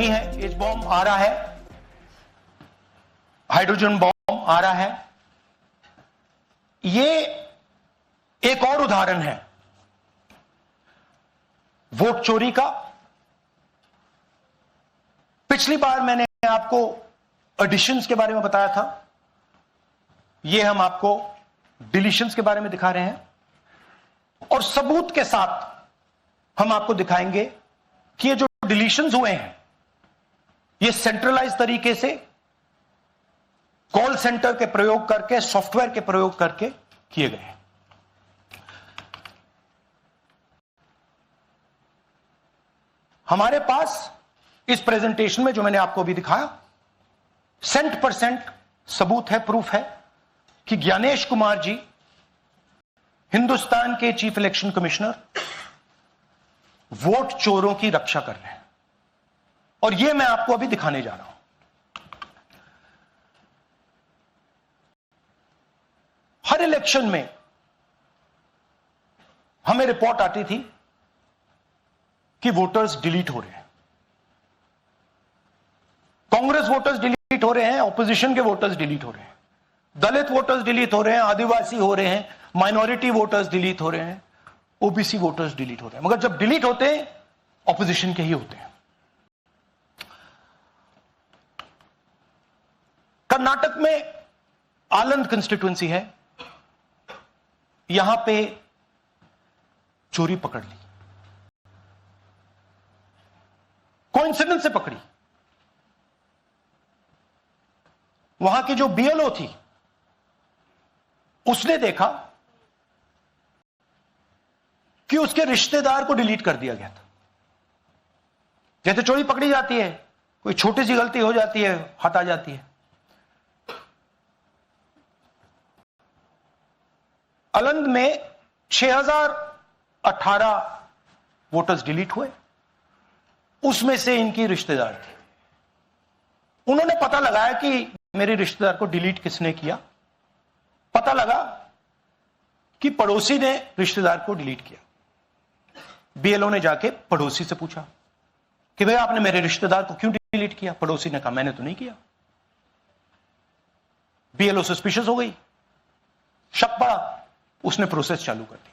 है, H bomb आ रहा है, हाइड्रोजन बॉम्ब आ रहा है। ये एक और उदाहरण है वोट चोरी का। पिछली बार मैंने आपको एडिशंस के बारे में बताया था, ये हम आपको डिलीशंस के बारे में दिखा रहे हैं, और सबूत के साथ हम आपको दिखाएंगे कि ये जो डिलीशंस हुए हैं ये सेंट्रलाइज तरीके से कॉल सेंटर के प्रयोग करके, सॉफ्टवेयर के प्रयोग करके किए गए हैं। हमारे पास इस प्रेजेंटेशन में जो मैंने आपको अभी दिखाया 100% सबूत है, प्रूफ है कि ज्ञानेश कुमार जी हिंदुस्तान के चीफ इलेक्शन कमिश्नर वोट चोरों की रक्षा कर रहे हैं, और यह मैं आपको अभी दिखाने जा रहा हूं। हर इलेक्शन में हमें रिपोर्ट आती थी कि वोटर्स डिलीट हो रहे हैं, कांग्रेस वोटर्स डिलीट हो रहे हैं, ऑपोजिशन के वोटर्स डिलीट हो रहे हैं, दलित वोटर्स डिलीट हो रहे हैं, आदिवासी हो रहे हैं, माइनॉरिटी वोटर्स डिलीट हो रहे हैं, ओबीसी वोटर्स डिलीट हो रहे हैं। मगर जब डिलीट होते हैं ऑपोजिशन के ही होते हैं। कर्नाटक में आलंद कंस्टिट्यूएंसी है, यहां पे चोरी पकड़ ली, कोइंसिडेंस से पकड़ी। वहां की जो बीएलओ थी उसने देखा कि उसके रिश्तेदार को डिलीट कर दिया गया था। जैसे चोरी पकड़ी जाती है, कोई छोटी सी गलती हो जाती है, हाथ आ जाती है। आलंद में 6018 वोटर्स डिलीट हुए, उसमें से इनकी रिश्तेदार थे। उन्होंने पता लगाया कि मेरे रिश्तेदार को डिलीट किसने किया। पता लगा कि पड़ोसी ने रिश्तेदार को डिलीट किया। बीएलओ ने जाके पड़ोसी से पूछा कि भाई आपने मेरे रिश्तेदार को क्यों डिलीट किया। पड़ोसी ने कहा मैंने तो नहीं किया। बीएलओ सस्पिशियस हो गई, शक पड़ा, उसने प्रोसेस चालू कर दी।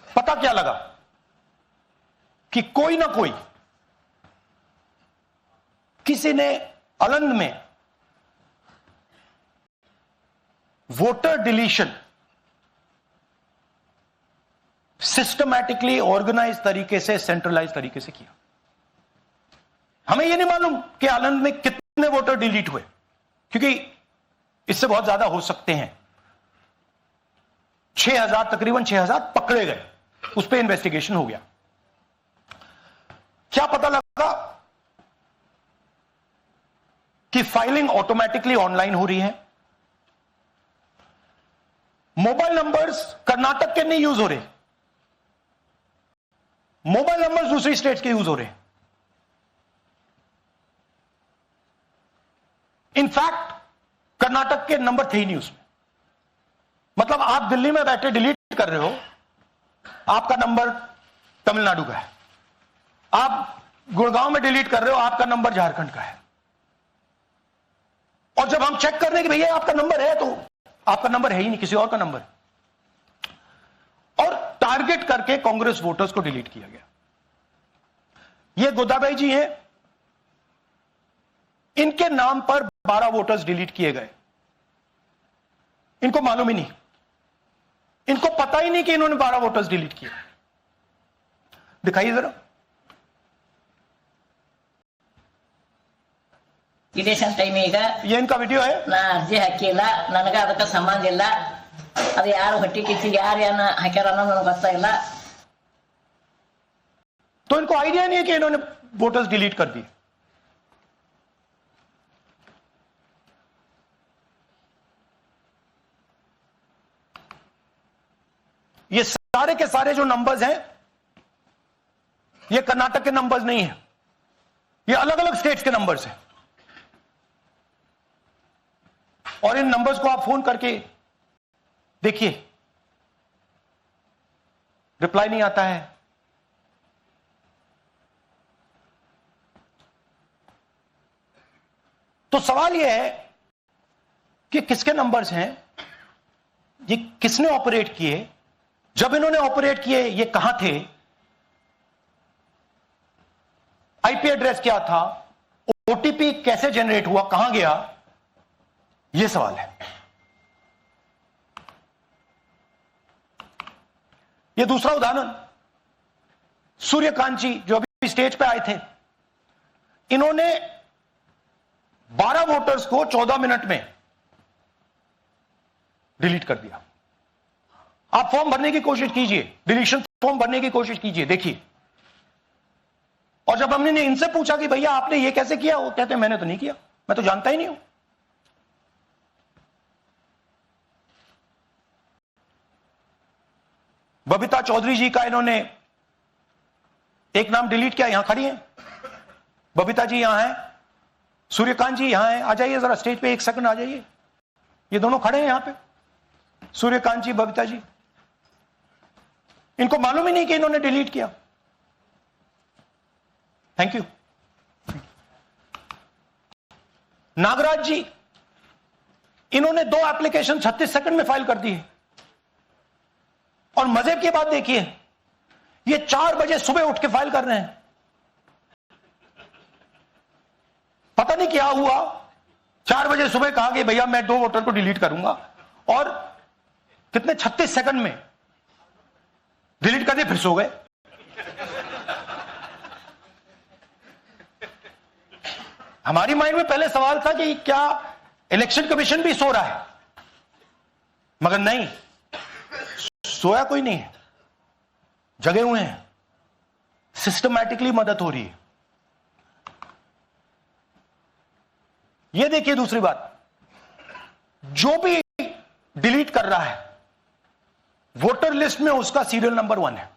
पता क्या लगा कि कोई ना कोई, किसी ने आलंद में वोटर डिलीशन सिस्टमैटिकली ऑर्गेनाइज तरीके से, सेंट्रलाइज तरीके से किया। हमें यह नहीं मालूम कि आलंद में कितने वोटर डिलीट हुए, क्योंकि इससे बहुत ज्यादा हो सकते हैं। 6000, तकरीबन 6000 पकड़े गए, उस पर इन्वेस्टिगेशन हो गया। क्या पता लगा कि फाइलिंग ऑटोमेटिकली ऑनलाइन हो रही है। मोबाइल नंबर्स कर्नाटक के नहीं यूज हो रहे, मोबाइल नंबर्स दूसरी स्टेट्स के यूज हो रहे हैं। इनफैक्ट कर्नाटक के नंबर थे ही नहीं उसमें। मतलब आप दिल्ली में बैठे डिलीट कर रहे हो, आपका नंबर तमिलनाडु का है। आप गुड़गांव में डिलीट कर रहे हो, आपका नंबर झारखंड का है। और जब हम चेक कर रहे हैं कि भैया आपका नंबर है, तो आपका नंबर है ही नहीं, किसी और का नंबर है। और टारगेट करके कांग्रेस वोटर्स को डिलीट किया गया। ये गोदाबाई जी हैं, इनके नाम पर 12 वोटर्स डिलीट किए गए। इनको मालूम ही नहीं, इनको पता ही नहीं कि इन्होंने 12 वोटर्स डिलीट किए। दिखाइए जरा। ಇಲೆಕ್ಷನ್ ಟೈಮ್ ಈಗ ये इनका वीडियो है। ನಾ ಅರ್ಜಿ ಹಾಕಿಲ್ಲ, ನನಗ ಅದಕ್ಕೆ ಸಂಬಂಧ ಇಲ್ಲ। ಅದು ಯಾರು ಹೊಟ್ಟಿ ಕಿಚ್ಚಿ ಯಾರು ಏನ ಹಾಕ್ಯಾರ ಅನ್ನೋದು ನನಗೆ ಗೊತ್ತಾಗಿಲ್ಲ। तो इनको आइडिया नहीं है कि इन्होंने वोटर्स डिलीट कर दिए। ये सारे के सारे जो नंबर्स हैं ये कर्नाटक के नंबर्स नहीं है, ये अलग अलग स्टेट्स के नंबर्स हैं। और इन नंबर्स को आप फोन करके देखिए रिप्लाई नहीं आता है। तो सवाल यह है कि किसके नंबर्स हैं, ये किसने ऑपरेट किए, जब इन्होंने ऑपरेट किए ये कहां थे, आईपी एड्रेस क्या था, ओटीपी कैसे जनरेट हुआ, कहां गया, यह सवाल है। यह दूसरा उदाहरण, सूर्यकांत जी जो अभी स्टेज पे आए थे, इन्होंने 12 वोटर्स को 14 मिनट में डिलीट कर दिया। आप फॉर्म भरने की कोशिश कीजिए, डिलीशन फॉर्म भरने की कोशिश कीजिए, देखिए। और जब हमने इनसे पूछा कि भैया आपने ये कैसे किया, वो कहते हैं मैंने तो नहीं किया, मैं तो जानता ही नहीं हूं। बबीता चौधरी जी का इन्होंने एक नाम डिलीट किया, यहां खड़ी हैं बबीता जी, यहां हैं, सूर्यकांत जी यहां हैं, आ जाइए जरा स्टेज पे, एक सेकंड आ जाइए। ये दोनों खड़े हैं यहां पे, सूर्यकांत जी, बबीता जी। इनको मालूम ही नहीं कि इन्होंने डिलीट किया। Thank you. नागराज जी, इन्होंने 2 एप्लीकेशन 36 सेकंड में फाइल कर दी है। और मजे की बात देखिए, ये 4 बजे सुबह उठ के फाइल कर रहे हैं। पता नहीं क्या हुआ, 4 बजे सुबह कहा कि भैया मैं 2 वोटर को डिलीट करूंगा, और कितने 36 सेकंड में डिलीट कर दिए, फिर सो गए। हमारी माइंड में पहले सवाल था कि क्या इलेक्शन कमीशन भी सो रहा है, मगर नहीं, सोया कोई नहीं है, जगे हुए हैं, सिस्टमैटिकली मदद हो रही है। यह देखिए दूसरी बात, जो भी डिलीट कर रहा है वोटर लिस्ट में उसका सीरियल नंबर 1 है।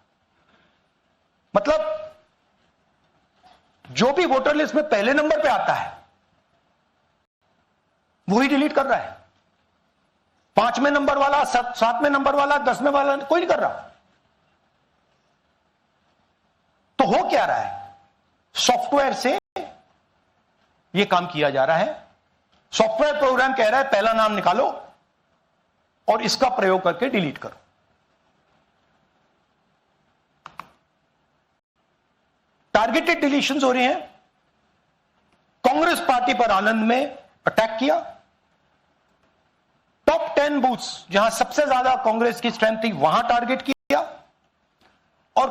मतलब जो भी वोटर लिस्ट में पहले नंबर पे आता है वही डिलीट कर रहा है। 5वें नंबर वाला, 7वें नंबर वाला, 10वें वाला कोई नहीं कर रहा। तो हो क्या रहा है, सॉफ्टवेयर से यह काम किया जा रहा है। सॉफ्टवेयर प्रोग्राम कह रहा है पहला नाम निकालो और इसका प्रयोग करके डिलीट करो। टारगेटेड डिलीशंस हो रहे हैं। कांग्रेस पार्टी पर आनंद में अटैक किया। टॉप 10 बूथ्स जहां सबसे ज्यादा कांग्रेस की स्ट्रेंथ थी वहां टारगेट किया। और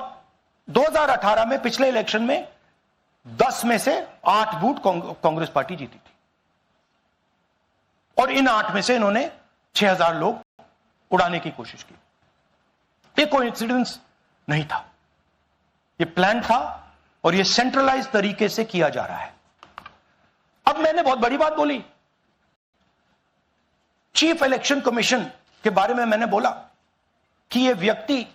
2018 में पिछले इलेक्शन में 10 में से 8 बूथ कांग्रेस पार्टी जीती थी, और इन 8 में से इन्होंने 6000 लोग उड़ाने की कोशिश की। ये कोइंसिडेंस नहीं था, ये प्लान था, और ये सेंट्रलाइज तरीके से किया जा रहा है। अब मैंने बहुत बड़ी बात बोली, चीफ इलेक्शन कमीशन के बारे में मैंने बोला कि ये व्यक्ति